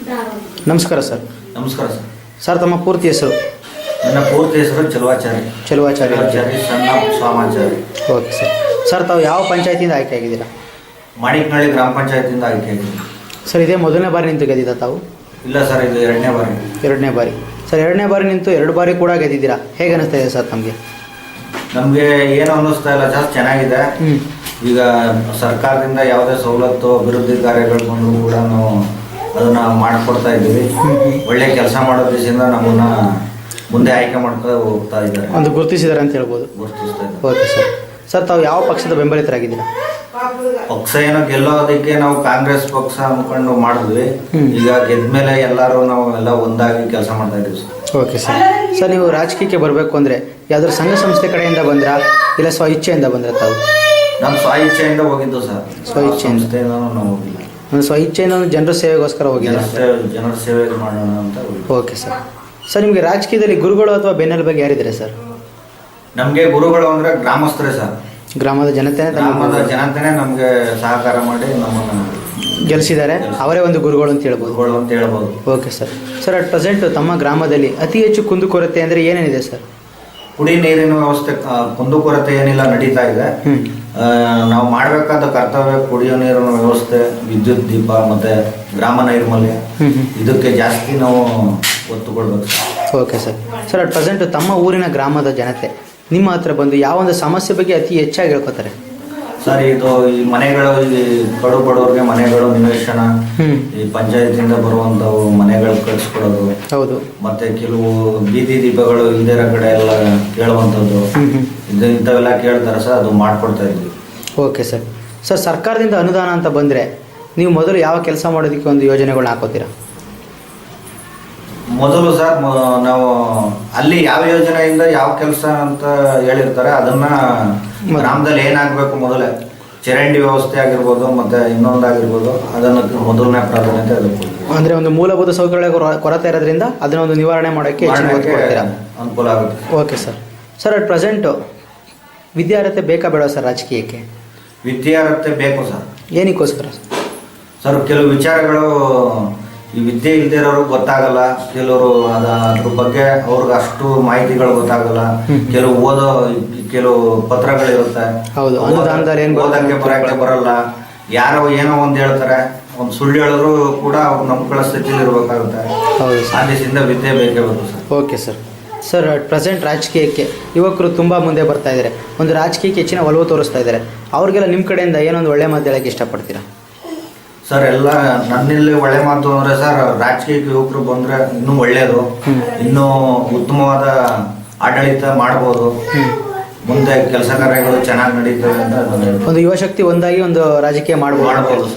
ನಮಸ್ಕಾರ ಸರ್. ನಮಸ್ಕಾರ sir. Sir ತಮ್ಮ ಪೂರ್ತಿ ಹೆಸರು? ನನ್ನ ಪೂರ್ತಿ ಹೆಸರು ಚೆಲುವಾಚಾರಿ ಸಣ್ಣ ಸ್ವಾಮಾಚಾರಿ. Okay sir. ಸರ್ ತಾವು ಯಾವ ಪಂಚಾಯತಿಯಿಂದ ಆಯ್ಕೆ ಆಗಿದ್ದೀರಾ? ಮಾಣಿಕ್ನಳ್ಳಿ ಗ್ರಾಮ ಪಂಚಾಯತಿಯಿಂದ ಆಯ್ಕೆ ಆಗಿದ್ದೀನಿ. ಸರ್ ಇದೇ ಮೊದಲನೇ ಬಾರಿ ನಿಂತು ಗೆದ್ದಿದ್ದ ತಾವು? ಇಲ್ಲ ಸರ್, ಇದು ಎರಡನೇ ಬಾರಿ. ಸರ್ ಎರಡನೇ ಬಾರಿ ನಿಂತು 2 ಬಾರಿ ಕೂಡ ಗೆದ್ದಿದ್ದೀರಾ. ಹೇಗೆ ಅನಿಸ್ತಾ ಇದೆ ಸರ್ ತಮಗೆ? ನಮಗೆ ಏನು ಅನ್ನಿಸ್ತಾ ಇಲ್ಲ ಸರ್, ಚೆನ್ನಾಗಿದೆ. ಈಗ ಸರ್ಕಾರದಿಂದ ಯಾವುದೇ ಸವಲತ್ತು ಅಭಿವೃದ್ಧಿ ಕಾರ್ಯಗಳು ಬಂದರೂ ಕೂಡ ನಾವು ಅದನ್ನು ಮಾಡಿಕೊಡ್ತಾ ಇದ್ದೀವಿ. ಒಳ್ಳೆ ಕೆಲಸ ಮಾಡೋ ದಿವಸದಿಂದ ನಮ್ಮನ್ನ ಮುಂದೆ ಆಯ್ಕೆ ಮಾಡ್ತಾ ಹೋಗ್ತಾ ಇದ್ದಾರೆ. ಒಂದು ಗುರುತಿಸಿದ್ದಾರೆ ಅಂತ ಹೇಳ್ಬೋದು. ಗುರುತಿಸ್ತಾ ಇದ್ದಾರೆ. Okay sir. ಸರ್ ತಾವು ಯಾವ ಪಕ್ಷದ ಬೆಂಬಲಿತರಾಗಿದ್ದೀರಾ? ಪಕ್ಷ ಏನೋ ಗೆಲ್ಲೋದಕ್ಕೆ ನಾವು ಕಾಂಗ್ರೆಸ್ ಪಕ್ಷ ಅಂದ್ಕೊಂಡು ಮಾಡಿದ್ವಿ. ಈಗ ಗೆದ್ಮೇಲೆ ಎಲ್ಲರೂ ನಾವು ಎಲ್ಲ ಒಂದಾಗಿ ಕೆಲಸ ಮಾಡ್ತಾ ಇದ್ದೀವಿ ಸರ್. Okay sir. ಸರ್ ನೀವು ರಾಜಕೀಯಕ್ಕೆ ಬರಬೇಕು ಅಂದರೆ ಯಾವ್ದಾದ್ರು ಸಂಘ ಸಂಸ್ಥೆ ಕಡೆಯಿಂದ ಬಂದ್ರಾ ಇಲ್ಲ ಸ್ವ ಇಚ್ಛೆಯಿಂದ ಬಂದ್ರೆ ತಾವು? ನಾನು ಸ್ವ ಇಚ್ಛೆಯಿಂದ ಹೋಗಿದ್ದು ಸರ್. ಸ್ವ ಇಚ್ಛೆಯಿಂದ ನಾವು ಹೋಗಿಲ್ಲ. ನಾನು ಸ್ವ ಇಚ್ಛೆಯಿಂದ ಜನರ ಸೇವೆಗೋಸ್ಕರ ಹೋಗಿದ್ದೀನಿ. ಜನರ ಸೇವೆ ಮಾಡೋಣ ಅಂತ. Okay sir. ಸರ್ ನಿಮಗೆ ರಾಜಕೀಯದಲ್ಲಿ ಗುರುಗಳು ಅಥವಾ ಬೆನ್ನೆಲುಬಾಗಿ ಯಾರಿದ್ದಾರೆ ಸರ್? ನಮಗೆ ಗುರುಗಳು ಅಂದರೆ ಗ್ರಾಮಸ್ಥರೇ ಸರ್. ಗ್ರಾಮದ ಜನತೆನೇ ನಮಗೆ ಸಹಕಾರ ಮಾಡಿ ನಮ್ಮನ್ನು ಗೆಲ್ಲಿಸಿದ್ದಾರೆ. ಅವರೇ ಒಂದು ಗುರುಗಳು ಅಂತ ಹೇಳ್ಬೋದು. Okay sir. Sir at present ತಮ್ಮ ಗ್ರಾಮದಲ್ಲಿ ಅತಿ ಹೆಚ್ಚು ಕುಂದುಕೊರತೆ ಅಂದರೆ ಏನೇನಿದೆ ಸರ್? ಕುಡಿ ನೀರಿನ ವ್ಯವಸ್ಥೆ ಕುಂದುಕೊರತೆ ಏನಿಲ್ಲ, ನಡೀತಾ ಇದೆ. ನಾವು ಮಾಡಬೇಕಾದ ಕರ್ತವ್ಯ ಕುಡಿಯೋ ನೀರಿನ ವ್ಯವಸ್ಥೆ, ವಿದ್ಯುತ್ ದೀಪ ಮತ್ತು ಗ್ರಾಮ ನೈರ್ಮಲ್ಯ, ಇದಕ್ಕೆ ಜಾಸ್ತಿ ನಾವು ಒತ್ತು ಕೊಡಬೇಕು. Okay sir. Sir at present ತಮ್ಮ ಊರಿನ ಗ್ರಾಮದ ಜನತೆ ನಿಮ್ಮ ಹತ್ರ ಬಂದು ಯಾವೊಂದು ಸಮಸ್ಯೆ ಬಗ್ಗೆ ಅತಿ ಹೆಚ್ಚಾಗಿ ಹೇಳ್ಕೊತಾರೆ ಸರ್? ಇದು ಈ ಮನೆಗಳು, ಈ ಕಡು ಬಡವ್ರಿಗೆ ಮನೆಗಳು ನಿವೇಶನ, ಈ ಪಂಚಾಯತಿಂದ ಬರುವಂಥವು ಮನೆಗಳು ಕಳಿಸ್ಕೊಡೋದು. ಹೌದು. ಮತ್ತೆ ಕೆಲವು ಬೀದಿ ದೀಪಗಳು ಇಲ್ದಿರೋ ಕಡೆ ಎಲ್ಲ ಕೇಳುವಂಥದ್ದು, ಇಂಥವೆಲ್ಲ ಕೇಳ್ತಾರೆ ಸರ್, ಅದು ಮಾಡಿಕೊಡ್ತಾ ಇದ್ವಿ. Okay sir. ಸರ್ ಸರ್ಕಾರದಿಂದ ಅನುದಾನ ಅಂತ ಬಂದರೆ ನೀವು ಮೊದಲು ಯಾವ ಕೆಲಸ ಮಾಡೋದಕ್ಕೆ ಒಂದು ಯೋಜನೆಗಳನ್ನ ಹಾಕೋತೀರಾ? ಮೊದಲು ಸರ್ ನಾವು ಅಲ್ಲಿ ಯಾವ ಯೋಜನೆಯಿಂದ ಯಾವ ಕೆಲಸ ಅಂತ ಹೇಳಿರ್ತಾರೆ ಅದನ್ನ ಗ್ರಾಮದಲ್ಲಿ ಏನಾಗಬೇಕು ಮೊದಲೇ ಚರಂಡಿ ವ್ಯವಸ್ಥೆ ಆಗಿರ್ಬೋದು ಮತ್ತೆ ಇನ್ನೊಂದಾಗಿರ್ಬೋದು, ಅದನ್ನು ಮೊದಲನೇ ಪ್ರಾಧಾನ್ಯತೆ ಅದಕ್ಕೆ. ಅಂದರೆ ಒಂದು ಮೂಲಭೂತ ಸೌಕರ್ಯ ಕೊರತೆ ಇರೋದ್ರಿಂದ ಅದನ್ನ ಒಂದು ನಿವಾರಣೆ ಮಾಡೋಕ್ಕೆ ಅನುಕೂಲ ಆಗುತ್ತೆ. Okay sir. Sir at present ವಿದ್ಯಾರ್ಹತೆ ಬೇಕಾ ಬೇಡ ಸರ್ ರಾಜಕೀಯಕ್ಕೆ? ವಿದ್ಯಾರ್ಹತೆ ಬೇಕು ಸರ್. ಏನಕ್ಕೋಸ್ಕರ ಸರ್? ಕೆಲವು ವಿಚಾರಗಳು ಈ ವಿದ್ಯೆ ಇಲ್ದಿರೋರು ಗೊತ್ತಾಗಲ್ಲ. ಕೆಲವರು ಅದ್ರ ಬಗ್ಗೆ ಅವ್ರಿಗೆ ಅಷ್ಟು ಮಾಹಿತಿಗಳು ಗೊತ್ತಾಗಲ್ಲ. ಕೆಲವು ಪತ್ರಗಳಿರುತ್ತೆ, ಓದಕ್ಕೆ ಬರಕ್ಕೆ ಬರಲ್ಲ. ಯಾರೋ ಏನೋ ಒಂದು ಹೇಳ್ತಾರೆ, ಒಂದು ಸುಳ್ಳು ಹೇಳಿದ್ರು ಕೂಡ ಅವ್ರು ನಂಬ್ಕೊಳ್ಳೋ ಸ್ಥಿತಿಲಿ ಇರಬೇಕಾಗುತ್ತೆ. ಆ ದಿವಸದಿಂದ ವಿದ್ಯೆ ಬೇಕೇ ಬೇಕು sir. Okay sir. Sir at present ರಾಜಕೀಯಕ್ಕೆ ಯುವಕರು ತುಂಬ ಮುಂದೆ ಬರ್ತಾ ಇದ್ದಾರೆ, ಒಂದು ರಾಜಕೀಯಕ್ಕೆ ಹೆಚ್ಚಿನ ಒಲವು ತೋರಿಸ್ತಾ ಇದ್ದಾರೆ. ಅವ್ರಿಗೆಲ್ಲ ನಿಮ್ಮ ಕಡೆಯಿಂದ ಏನೊಂದು ಒಳ್ಳೆ ಮಾತು ಹೇಳೋಕ್ಕೆ ಇಷ್ಟಪಡ್ತೀರಾ? ಸರ್ ಎಲ್ಲ ನನ್ನಲ್ಲಿ ಒಳ್ಳೆ ಮಾತು ಅಂದರೆ ಸರ್, ರಾಜಕೀಯಕ್ಕೆ ಯುವಕರು ಬಂದರೆ ಇನ್ನೂ ಒಳ್ಳೆಯದು, ಇನ್ನೂ ಉತ್ತಮವಾದ ಆಡಳಿತ ಮಾಡ್ಬೋದು, ಮುಂದೆ ಕೆಲಸ ಕಾರ್ಯಗಳು ಚೆನ್ನಾಗಿ ನಡೀತವೆ ಅಂತ ಒಂದು ಯುವಶಕ್ತಿ ಒಂದಾಗಿ ಒಂದು ರಾಜಕೀಯ ಮಾಡ್ಬೋದು.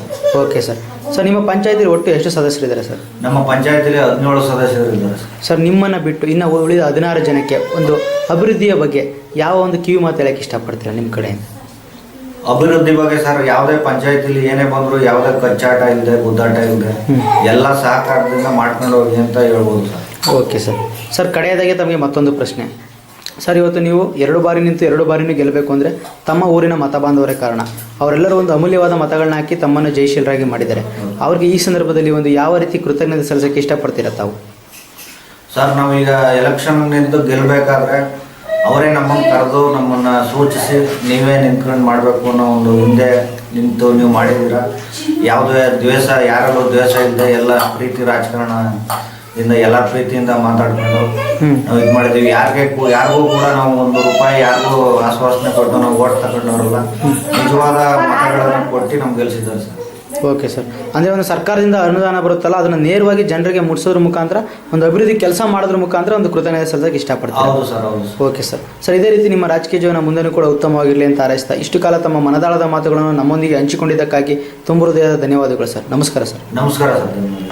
Okay sir. ಸರ್ ನಿಮ್ಮ ಪಂಚಾಯತಿಲಿ ಒಟ್ಟು ಎಷ್ಟು ಸದಸ್ಯರಿದ್ದಾರೆ ಸರ್? ನಮ್ಮ ಪಂಚಾಯತಿಲಿ 17 ಸದಸ್ಯರು ಇದ್ದಾರೆ ಸರ್. ನಿಮ್ಮನ್ನು ಬಿಟ್ಟು ಇನ್ನು ಉಳಿದ 16 ಜನಕ್ಕೆ ಒಂದು ಅಭಿವೃದ್ಧಿಯ ಬಗ್ಗೆ ಯಾವ ಒಂದು ಕಿವಿ ಮಾತು ಹೇಳಕ್ಕೆ ಇಷ್ಟಪಡ್ತೀರಾ ನಿಮ್ಮ ಕಡೆಯಿಂದ? ಅಭಿವೃದ್ಧಿ ಬಗ್ಗೆ ಸರ್, ಯಾವುದೇ ಪಂಚಾಯತಿಲಿ ಏನೇ ಬಂದರೂ ಯಾವುದೇ ಕಚ್ಚಾಟ ಇಲ್ಲದೆ ಗುದ್ದಾಟ ಇಲ್ಲದೆ ಎಲ್ಲ ಸಹಕಾರದಿಂದ ಮಾಡ್ಕೊಂಡು ಹೋಗಿ ಅಂತ ಹೇಳ್ಬೋದು ಸರ್. Okay sir. ಸರ್ ಕಡೆಯದಾಗೆ ತಮಗೆ ಮತ್ತೊಂದು ಪ್ರಶ್ನೆ ಸರ್. ಇವತ್ತು ನೀವು 2 ಬಾರಿ ನಿಂತು 2 ಬಾರಿನೂ ಗೆಲ್ಲಬೇಕು ಅಂದರೆ ತಮ್ಮ ಊರಿನ ಮತ ಬಾಂಧವರೇ ಕಾರಣ. ಅವರೆಲ್ಲರೂ ಒಂದು ಅಮೂಲ್ಯವಾದ ಮತಗಳನ್ನ ಹಾಕಿ ತಮ್ಮನ್ನು ಜಯಶೀಲರಾಗಿ ಮಾಡಿದ್ದಾರೆ. ಅವ್ರಿಗೆ ಈ ಸಂದರ್ಭದಲ್ಲಿ ಒಂದು ಯಾವ ರೀತಿ ಕೃತಜ್ಞತೆ ಸಲ್ಲಿಸೋಕ್ಕೆ ಇಷ್ಟಪಡ್ತೀರಾ ತಾವು? ಸರ್ ನಾವೀಗ ಎಲೆಕ್ಷನ್ ನಿಂತು ಗೆಲ್ಲಬೇಕಾದ್ರೆ ಅವರೇ ನಮ್ಮನ್ನು ಕರೆದು ನಮ್ಮನ್ನು ಸೂಚಿಸಿ ನೀವೇ ನಿಂತ್ಕೊಂಡು ಮಾಡಬೇಕು ಅನ್ನೋ ಒಂದು ಹಿಂದೆ ನಿಂತು ನೀವು ಮಾಡಿದ್ದೀರಾ. ಯಾವುದೇ ದ್ವೇಷ, ಯಾರಲ್ಲೂ ದ್ವೇಷ ಇಲ್ಲದೆ ಎಲ್ಲ ಪ್ರೀತಿ ರಾಜಕಾರಣದಿಂದ ಎಲ್ಲ ಪ್ರೀತಿಯಿಂದ ಮಾತಾಡ್ಕೊಂಡು ನಾವು ಇದು ಮಾಡಿದ್ದೀವಿ. ಯಾರಿಗೂ ಕೂಡ ನಾವು 1 ರೂಪಾಯಿ ಯಾರಿಗೂ ಆಶ್ವಾಸನೆ ಕೊಟ್ಟು ನಾವು ಓಟ್ ತಗೊಂಡವರಲ್ಲ, ನಿಜವಾದ ಮತಗಳನ್ನು ಕೊಟ್ಟು ನಮ್ಗೆ ಗೆಲ್ಲಿಸಿದ್ದಾರೆ ಸರ್. Okay sir. ಅಂದರೆ ಒಂದು ಸರ್ಕಾರದಿಂದ ಅನುದಾನ ಬರುತ್ತಲ್ಲ, ಅದನ್ನು ನೇರವಾಗಿ ಜನರಿಗೆ ಮುಟ್ಟಿಸೋದ್ರ ಮುಖಾಂತರ ಒಂದು ಅಭಿವೃದ್ಧಿ ಕೆಲಸ ಮಾಡೋದ್ರ ಮುಖಾಂತರ ಒಂದು ಕೃತಜ್ಞತೆ ಸಲ್ಲಿಸೋಕೆ ಇಷ್ಟಪಡ್ತೀನಿ. ಹೌದು ಸರ್, ಹೌದು. Okay sir. ಸರ್ ಇದೇ ರೀತಿ ನಿಮ್ಮ ರಾಜಕೀಯ ಜೀವನ ಮುಂದೆನೂ ಕೂಡ ಉತ್ತಮವಾಗಿರಲಿ ಅಂತ ಹಾರೈಸ್ತಾ ಇಷ್ಟು ಕಾಲ ತಮ್ಮ ಮನದಾಳದ ಮಾತುಗಳನ್ನು ನಮ್ಮೊಂದಿಗೆ ಹಂಚಿಕೊಂಡಿದ್ದಕ್ಕಾಗಿ ತುಂಬ ಹೃದಯದ ಧನ್ಯವಾದಗಳು ಸರ್. ನಮಸ್ಕಾರ ಸರ್. ನಮಸ್ಕಾರ ಸರ್.